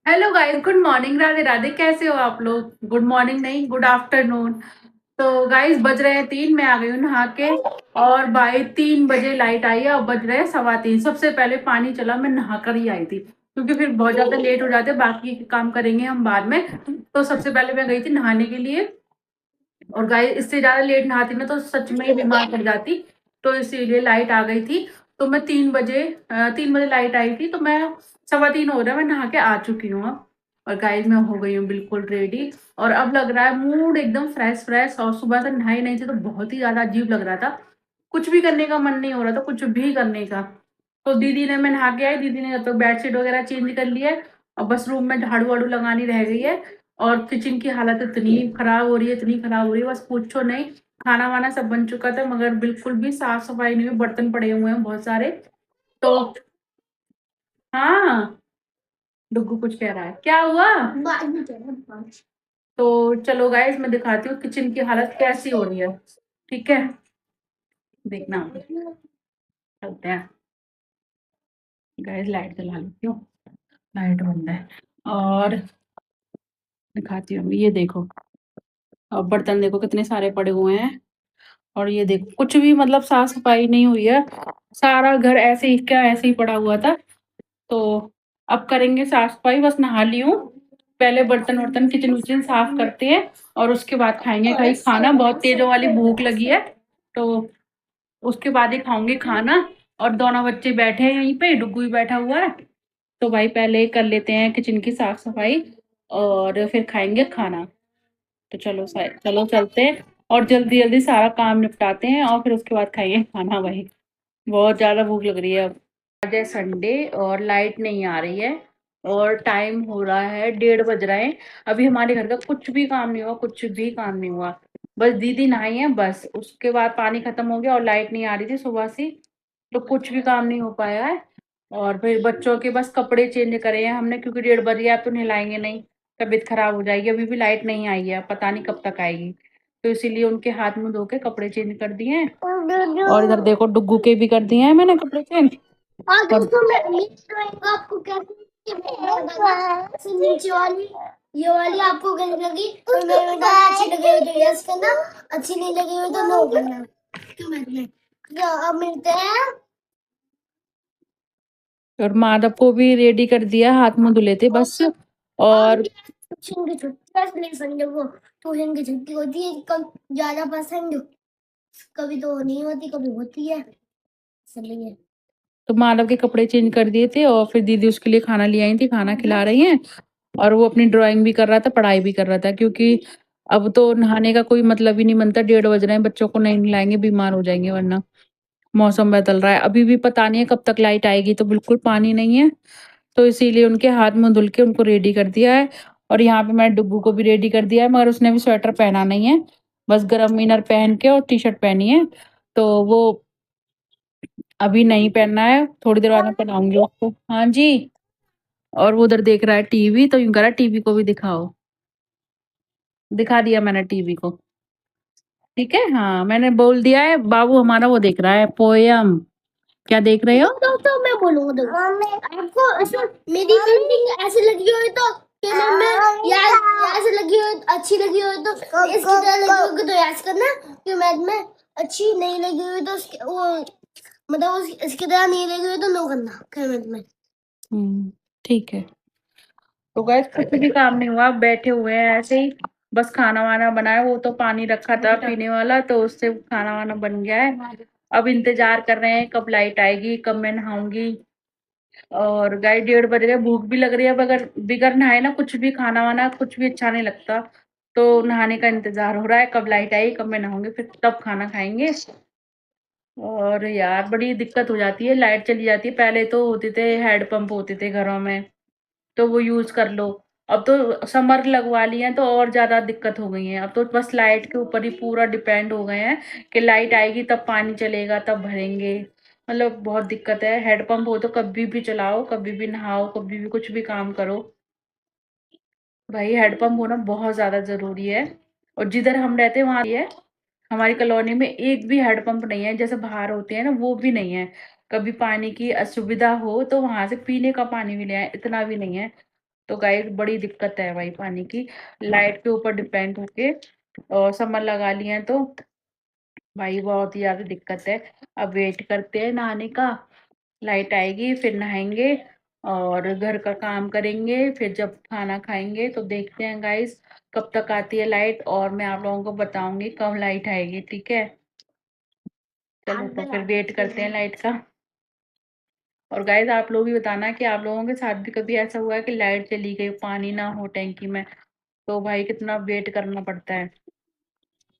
Hello guys, good morning. Radhe Radhe. कैसे हो आप लोग? गुड मॉर्निंग नहीं, गुड आफ्टरनून। तो गाइस बज रहे हैं 3। मैं आ गई हूँ नहा के और भाई 3 बजे लाइट आई है और बज रहे हैं 3:15। सबसे पहले पानी चला, मैं नहा कर ही आई थी क्योंकि फिर बहुत ज्यादा लेट हो जाते, बाकी के काम करेंगे हम बाद में। तो सबसे पहले मैं गई थी नहाने के लिए। और गाइस इससे ज्यादा लेट नहाती ना तो सच में ही बीमार पड़ जाती। तो इसीलिए लाइट आ गई थी। तो मैं 3 बजे 3 बजे लाइट आई थी, तो मैं 3:15 हो रहा है, मैं नहा के आ चुकी हूँ अब। और गाइस मैं हो गई हूँ बिल्कुल रेडी। और अब लग रहा है मूड एकदम फ्रेश फ्रेश। और सुबह से नहाई नहीं थी तो बहुत ही ज्यादा अजीब लग रहा था। कुछ भी करने का मन नहीं हो रहा था, कुछ भी करने का। तो दीदी ने, मैं नहा के आई, दीदी ने तो बेडशीट वगैरह चेंज कर लिया है। और बस रूम में झाड़ू वाड़ू लगानी रह गई है। और किचन की हालत इतनी खराब हो रही है, इतनी खराब हो रही है, बस पूछो नहीं। खाना वाना सब बन चुका था मगर बिल्कुल भी साफ सफाई नहीं हुई, बर्तन पड़े हुए हैं बहुत सारे। तो हाँ, डुग्गू कुछ कह रहा है, क्या हुआ? तो चलो गाइस, मैं दिखाती हूँ किचन की हालत कैसी हो रही है। ठीक है, देखना। चलते हैं गाइस, लाइट जला लेती हूँ। लाइट बंद है और दिखाती हूँ, ये देखो। अब बर्तन देखो कितने सारे पड़े हुए हैं। और ये देखो कुछ भी मतलब साफ सफाई नहीं हुई है। सारा घर ऐसे ही क्या ऐसे ही पड़ा हुआ था। तो अब करेंगे साफ सफाई, बस नहा ली हूँ। पहले बर्तन वर्तन किचन विचन साफ करते हैं और उसके बाद खाएंगे कहीं खाना। बहुत तेज वाली भूख लगी है। तो उसके बाद ही खाऊंगी खाना। और दोनों बच्चे बैठे हैं यहीं पे, डुग्गू भी बैठा हुआ है। तो भाई पहले कर लेते हैं किचन की साफ सफाई और फिर खाएंगे खाना। तो चलो चलो चलते हैं और जल्दी जल्दी सारा काम निपटाते हैं और फिर उसके बाद खाइए खाना भाई। बहुत ज्यादा भूख लग रही है अब। आज है संडे और लाइट नहीं आ रही है। और टाइम हो रहा है 1:30 बज रहे हैं। अभी हमारे घर का कुछ भी काम नहीं हुआ, कुछ भी काम नहीं हुआ। बस दीदी नहाई है, बस उसके बाद पानी खत्म हो गया और लाइट नहीं आ रही थी सुबह से। तो कुछ भी काम नहीं हो पाया है। और फिर बच्चों के बस कपड़े चेंज करे हैं हमने क्योंकि 1:30 बज गया, अब तो नहलाएंगे नहीं। तबीयत खराब हो जाएगी, अभी भी लाइट नहीं आई है, पता नहीं कब तक आएगी। तो इसीलिए उनके हाथ मुंह धो के कपड़े चेंज कर दिए हैं। और इधर देखो डुग्गू के भी कर दिए हैं मैंने कपड़े चेंज। दोस्तों मैं आपको कैसे नीचे वाली, ये वाली आपको कैसी लगी? तो मेरे में अच्छी लगी हुई तो यस करना, अच्छी नहीं लगी हुई तो नो करना। तो अब मिलते हैं। और माधव को भी रेडी कर दिया, हाथ मुंह धुले थे बस। और ट्यूशन की छुट्टी कैसे ले संडे को? ट्यूशन की छुट्टी होती है कब ज्यादा पसंद, कभी तो नहीं होती कभी होती है, इसलिए। तो मानव के कपड़े चेंज कर दिए थे और फिर दीदी उसके लिए खाना ले आई थी, खाना खिला रही हैं। और वो अपनी ड्राइंग भी कर रहा था, पढ़ाई भी कर रहा था क्योंकि अब तो नहाने का कोई मतलब ही नहीं बनता। 1:30 बज रहे हैं, बच्चों को नहीं नहलाएंगे बीमार हो जाएंगे वरना। मौसम बदल रहा है, अभी भी पता नहीं है कब तक लाइट आएगी, तो बिल्कुल पानी नहीं है। तो इसीलिए उनके हाथ मुंह धुल के उनको रेडी कर दिया है। और यहाँ पे मैंने डुग्गू को भी रेडी कर दिया है मगर उसने भी स्वेटर पहना नहीं है। बस गर्म इनर पहन के और टी शर्ट पहनी है। तो वो अभी नहीं पहनना है, थोड़ी देर बाद में पहनाऊंगी उसको। हाँ जी। और वो उधर देख रहा है टीवी, तो यूं कह रहा है टीवी को भी दिखाओ। दिखा दिया मैंने टीवी को। ठीक है, हाँ मैंने बोल दिया है। बाबू हमारा वो देख रहा है पोयम। क्या देख रहे हो? तो मैं बोलूंगा तो आपको मेरी पेंटिंग ऐसे लगी हो तो क्या नाम है यार, ऐसे लगी हो अच्छी लगी हो तो इसकी तरह लगी होगी तो याद करना कि मैथ में अच्छी नहीं लगी हुई तो वो मतलब इसकी तरह नहीं लगी हुई तो नो करना कमेंट में। ठीक है। तो गैस कुछ भी काम नहीं हुआ, बैठे हुए हैं ऐसे ही। बस खाना वाना बनाया, वो तो पानी रखा था पीने वाला तो उससे खाना वाना बन गया है। अब इंतजार कर रहे हैं कब लाइट आएगी, कब मैं नहाऊंगी। और गाय 1:30 बज गए, भूख भी लग रही है। बगैर बिगर नहाए ना कुछ भी खाना वाना कुछ भी अच्छा नहीं लगता। तो नहाने का इंतजार हो रहा है कब लाइट आएगी, कब मैं नहाऊंगी, फिर तब खाना खाएंगे। और यार बड़ी दिक्कत हो जाती है, लाइट चली जाती है। पहले तो होते थे हैंड पंप होते थे घरों में, तो वो यूज कर लो। अब तो समर लगवा लिए हैं तो और ज्यादा दिक्कत हो गई है। अब तो बस लाइट के ऊपर ही पूरा डिपेंड हो गए हैं कि लाइट आएगी तब पानी चलेगा तब भरेंगे। मतलब बहुत दिक्कत है। हेडपंप हो तो कभी भी चलाओ, कभी भी नहाओ, कभी भी कुछ भी काम करो। भाई हेडपंप होना बहुत ज्यादा जरूरी है। और जिधर हम रहते हैं वहां है, हमारी कॉलोनी में एक भी हेडपंप नहीं है। जैसे बाहर होते हैं ना वो भी नहीं है। कभी पानी की असुविधा हो तो वहां से पीने का पानी भी ले आए, इतना भी नहीं है। तो गाइस बड़ी दिक्कत है भाई पानी की, लाइट के ऊपर डिपेंड होके। और समर लगा लिए हैं तो भाई बहुत ही ज्यादा दिक्कत है। अब वेट करते हैं नहाने का, लाइट आएगी फिर नहाएंगे और घर का काम करेंगे, फिर जब खाना खाएंगे तो देखते हैं गाइस कब तक आती है लाइट, और मैं आप लोगों को बताऊंगी कब लाइट आएगी, ठीक है। चलो तो फिर वेट करते हैं लाइट का। और गाइस आप लोग भी बताना कि आप लोगों के साथ भी कभी ऐसा हुआ है कि लाइट चली गई, पानी ना हो टैंकी में, तो भाई कितना वेट करना पड़ता है।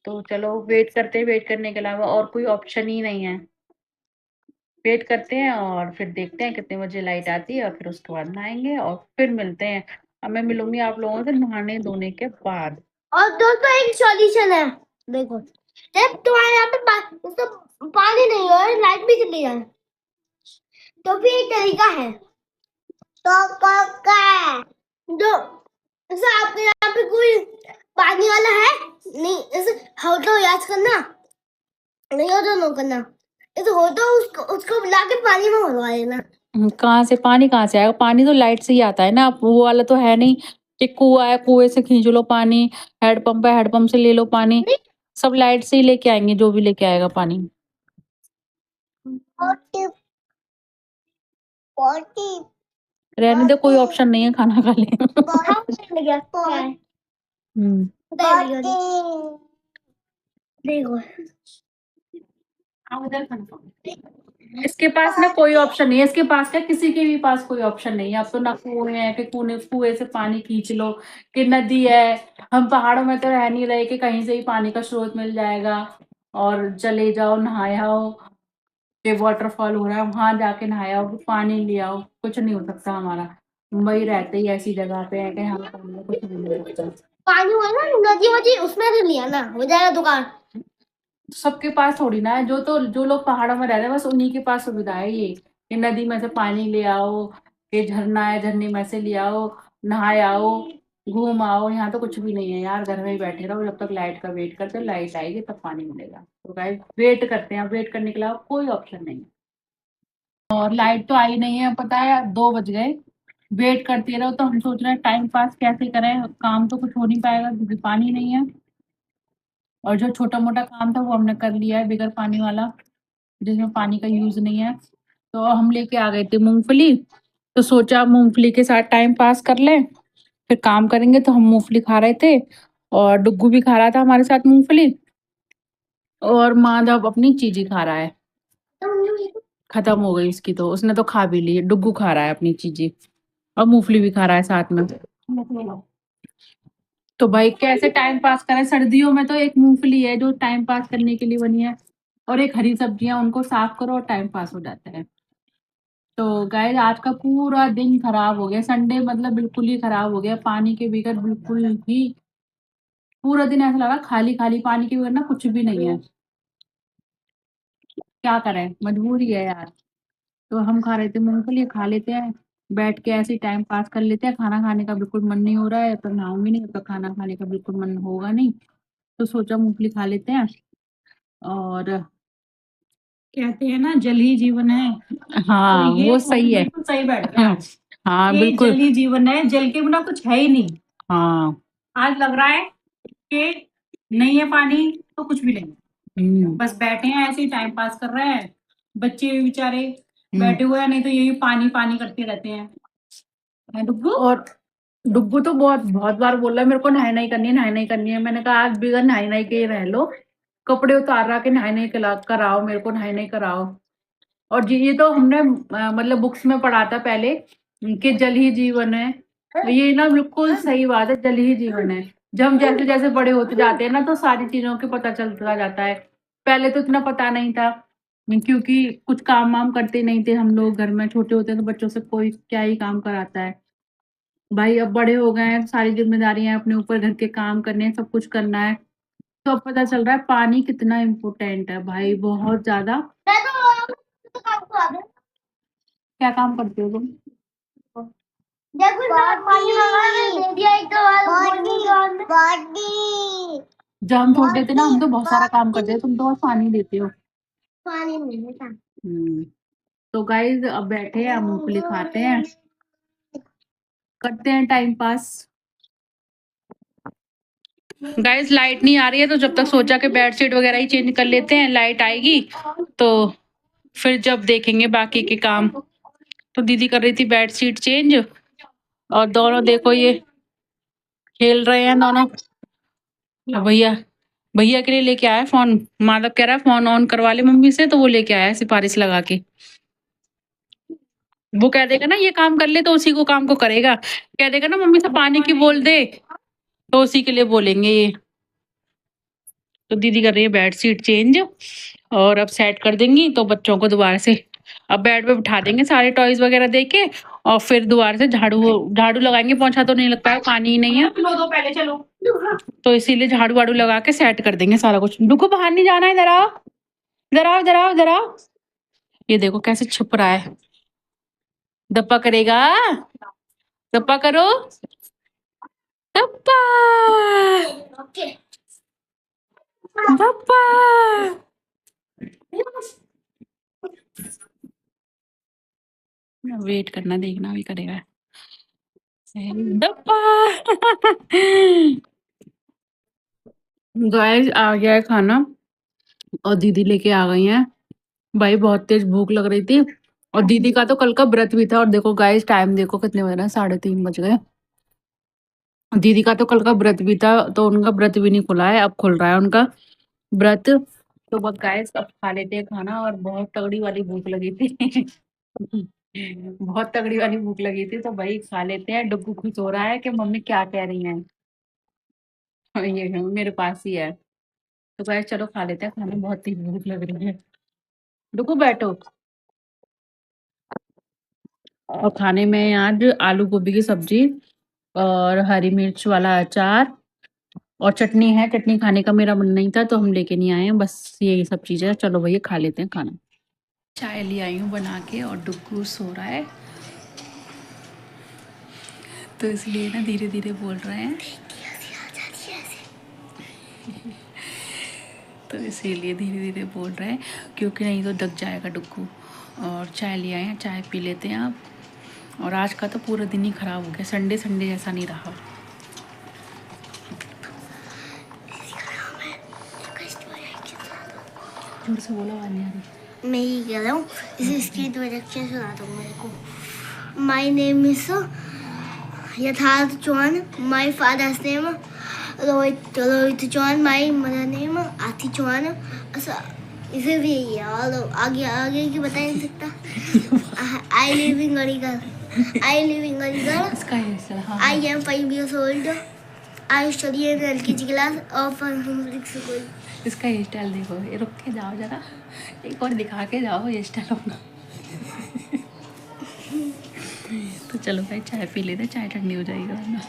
तो चलो वेट करते हैं, वेट करने के अलावा और कोई ऑप्शन ही नहीं है। वेट करते हैं और फिर देखते हैं कितने बजे लाइट आती है, और फिर उसके बाद नहाएंगे और फिर मिलते हैं। अब मैं मिलूंगी आप लोगों से नहाने धोने के बाद। और दोस्तों एक सॉल्यूशन है, देखो जब तुम्हारे यहाँ पे तो पानी नहीं हो और लाइट भी चली जाए तो भी एक तरीका है। तो जो जैसे आपके यहाँ पे कोई पानी वाला है नहीं, जैसे हो तो याद करना, नहीं हो तो नो करना, जैसे हो तो उसको बुला के पानी में भरवा देना। कहाँ से पानी कहाँ से आएगा? पानी तो लाइट से ही आता है ना, वो वाला तो है नहीं कि कुआं है कुएं से खींच लो पानी, हैंडपंप है हैंडपंप से ले लो पानी। सब लाइट से ही लेके आएंगे जो भी लेके आएगा पानी। रहने दे, कोई ऑप्शन नहीं है, खाना खा ले। हम्म देखो इसके पास ना कोई ऑप्शन नहीं है, इसके पास क्या किसी के भी पास कोई ऑप्शन नहीं है। अब तो ना कुएं है कि कुएं से पानी खींच लो, कि नदी है। हम पहाड़ों में तो रह नहीं रहे कि कहीं से ही पानी का स्रोत मिल जाएगा और चले जाओ नहाए आओ, कि वाटरफॉल हो रहा है वहां जाके नहाए आओ पानी ले आओ, कुछ नहीं हो सकता हमारा। मुंबई रहते ही ऐसी जगह पे है कि यहाँ पानी में कुछ नहीं हो सकता। पानी हो ना नदी वदी उसमें से लिया ना हो जाएगा दुकान। सबके पास थोड़ी ना है, जो लोग पहाड़ों में रह रहे हैं बस उन्हीं के पास सुविधा है ये, कि नदी में से पानी ले आओ, कि झरना है झरने में से ले आओ, नहाए आओ, घूम आओ। यहाँ तो कुछ भी नहीं है यार, घर में ही बैठे रहो जब तक लाइट का वेट करते हो, लाइट आएगी तब पानी मिलेगा। तो गाइस वेट करते हैं, वेट करने के अलावा कोई ऑप्शन नहीं है। और लाइट तो आई नहीं है, पता है 2 बज गए। वेट करते रहो तो हम सोच रहे हैं टाइम पास कैसे करें, काम तो कुछ हो नहीं पाएगा क्योंकि पानी नहीं है। और जो छोटा मोटा काम था वो हमने कर लिया है बिगर पानी वाला, जिसमें पानी का यूज नहीं है। तो हम लेके आ गए थे मूंगफली, तो सोचा मूंगफली के साथ टाइम पास कर लें, फिर काम करेंगे। तो हम मूंगफली खा रहे थे और डुग्गू भी खा रहा था हमारे साथ मूंगफली, और माधव अपनी चीजी खा रहा है। खत्म हो गई उसकी, तो उसने तो खा भी ली, डुग्गू खा रहा है अपनी चीजी और मूंगफली भी खा रहा है साथ में। तो भाई कैसे टाइम पास करें, सर्दियों में तो एक मूंगफली है जो टाइम पास करने के लिए बनी है, और एक हरी सब्जियां, उनको साफ करो और टाइम पास हो जाता है। तो गाइस आज का पूरा दिन खराब हो गया, संडे मतलब बिल्कुल ही खराब हो गया, पानी के बगैर बिल्कुल ही। पूरा दिन ऐसा लगा खाली खाली, पानी के बगैर ना कुछ भी नहीं है। क्या करें, मजबूरी है यार। तो हम खा रहे थे मूंगफली, खा लेते हैं बैठ के ऐसे ही टाइम पास कर लेते हैं। खाना खाने का बिल्कुल मन नहीं हो रहा है, तो नहाऊंगी नहीं तो खाना खाने का बिल्कुल मन होगा नहीं, तो सोचा मूंगफली खा लेते हैं। और कहते हैं ना जल ही जीवन है, हाँ तो वो सही है, बिल्कुल सही बैठ गया आज। हाँ ये बिल्कुल जल ही जीवन है, जल के बिना कुछ है ही नहीं। हाँ आज लग रहा है कि नहीं है पानी तो कुछ भी नहीं, बस बैठे हैं ऐसे ही टाइम पास कर रहे हैं। बच्चे भी बेचारे बैठे हुए हैं, नहीं तो यही पानी पानी करते रहते हैं डुग्गू। और डुग्गू तो बहुत बहुत बार बोल रहा है मेरे को नहाई नहीं करनी है, नहाई नहीं करनी है। मैंने कहा आज बिगर नहाई नहीं के रह लो, कपड़े उतार रहा के नहाई नहीं कराओ, मेरे को नहाई नहीं कराओ। और ये तो हमने मतलब बुक्स में पढ़ा था पहले कि जल ही जीवन है, तो ये ना बिल्कुल सही बात है, जल ही जीवन है। जब हम जैसे जैसे बड़े होते जाते हैं ना तो सारी चीजों के पता चलता जाता है। पहले तो इतना पता नहीं था क्योंकि कुछ काम वाम करते नहीं थे हम लोग घर में, छोटे होते हैं तो बच्चों से कोई क्या ही काम कराता है। भाई अब बड़े हो गए हैं, सारी जिम्मेदारियां अपने ऊपर, घर के काम करने हैं, सब कुछ करना है। तो अब पता चल रहा है पानी कितना इम्पोर्टेंट है भाई, बहुत ज्यादा। क्या काम करते हो तुम? जब हम छोटे थे ना हम तो बहुत सारा काम करते थे, तुम तो बस पानी देते हो। पानी नहीं देता। तो गाइस अब बैठे हैं, मूंगफली खाते हैं। करते हैं टाइम पास। गाइस लाइट नहीं आ रही है तो जब तक सोचा कि बेडशीट वगैरह ही चेंज कर लेते हैं, लाइट आएगी तो फिर जब देखेंगे बाकी के काम। तो दीदी कर रही थी बेडशीट चेंज और दोनों देखो ये खेल रहे हैं दोनों। भैया भैया के लिए लेके आया फोन। माधव कह रहा है फोन ऑन करवा ले मम्मी से, तो वो लेके आया सिफारिश लगा के। वो कह देगा ना ये काम कर ले तो उसी को काम को करेगा। कह देगा ना मम्मी से पानी की बोल दे तो उसी के लिए बोलेंगे ये। तो दीदी कर रही है बेडशीट चेंज और अब सेट कर देंगी तो बच्चों को दोबारा से अब बेड पे बिठा देंगे सारे टॉयज वगैरह दे के और फिर दोबारा से झाड़ू झाड़ू लगाएंगे। पोंछा तो नहीं लगता है, पानी ही नहीं है। दो पहले चलो। तो इसीलिए झाड़ू वाड़ू लगा के सेट कर देंगे सारा कुछ। रुको बाहर नहीं जाना है, इधर आओ इधर आओ इधर आओ इधर आओ। ये देखो कैसे छुप रहा है। दप्पा करेगा, दप्पा करो दप्पा दप्पा। वेट करना, देखना भी करेगा दप्पा। गाइस आ गया है खाना और दीदी लेके आ गई हैं। भाई बहुत तेज भूख लग रही थी और दीदी का तो कल का व्रत भी था। और देखो गाइस टाइम देखो कितने बज रहे हैं, 3:30 बज गए। दीदी का तो कल का व्रत भी था तो उनका व्रत भी नहीं खुला है, अब खुल रहा है उनका व्रत। तो बस गाइस अब खा लेते हैं खाना और बहुत तगड़ी वाली भूख लगी थी। बहुत तगड़ी वाली भूख लगी थी तो भाई खा लेते हैं। डुग्गू खुश हो रहा है कि मम्मी क्या कह रही हैं। ये मेरे पास ही है। तो गाइस चलो खा लेते हैं खाना, बहुत तेज भूख लग रही है। डुग्गू बैठो। और खाने में आज आलू गोभी की सब्जी और हरी मिर्च वाला अचार और चटनी है। चटनी खाने का मेरा मन नहीं था तो हम लेके नहीं आए हैं, बस यही सब चीजें हैं। चलो भैया खा लेते हैं खाना। चाय ले आई हूँ बना के और डुग्गू सो रहा है तो इसलिए ना धीरे धीरे बोल रहे हैं। तो इसीलिए धीरे धीरे बोल रहे हैं क्योंकि नहीं तो दब जाएगा डुग्गू। और चाय ले आए हैं, चाय पी लेते हैं आप। और आज का तो पूरा दिन ही खराब हो गया, संडे संडे जैसा नहीं रहा। जोर से बोलो, आवाज नहीं आ रही। मैं ही कह रहा हूँ इसकी इंट्रोडक्शन सुना दो मेरे को। My name is Yatharth Chauhan, my father's name Rohit Chauhan, my mother name Aarti Chauhan. इसे भी यही है और आगे आगे की बता नहीं सकता। I live in Aligarh. I am 5 years old. I study in LKG class of public school. इसका हेयर स्टाइल देखो, ये रुक के जाओ जरा, एक और दिखा के जाओ हेयर स्टाइल अपना। तो चलो भाई चाय पी लेते, चाय ठंडी हो जाएगी वरना।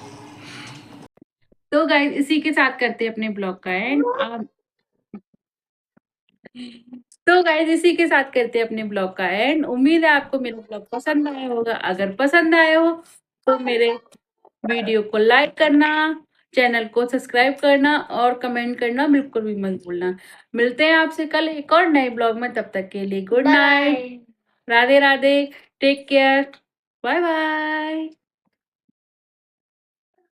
तो गाइस इसी के साथ करते हैं अपने ब्लॉग का एंड। तो गाइस इसी के साथ करते हैं अपने ब्लॉग का एंड। उम्मीद है आपको मेरा ब्लॉग पसंद आया होगा। अगर पसंद आया हो तो मेरे वीडियो को लाइक करना, चैनल को सब्सक्राइब करना और कमेंट करना बिल्कुल भी मत भूलना। मिलते हैं आपसे कल एक और नए ब्लॉग में, तब तक के लिए good night, Radhe Radhe, take care, bye bye.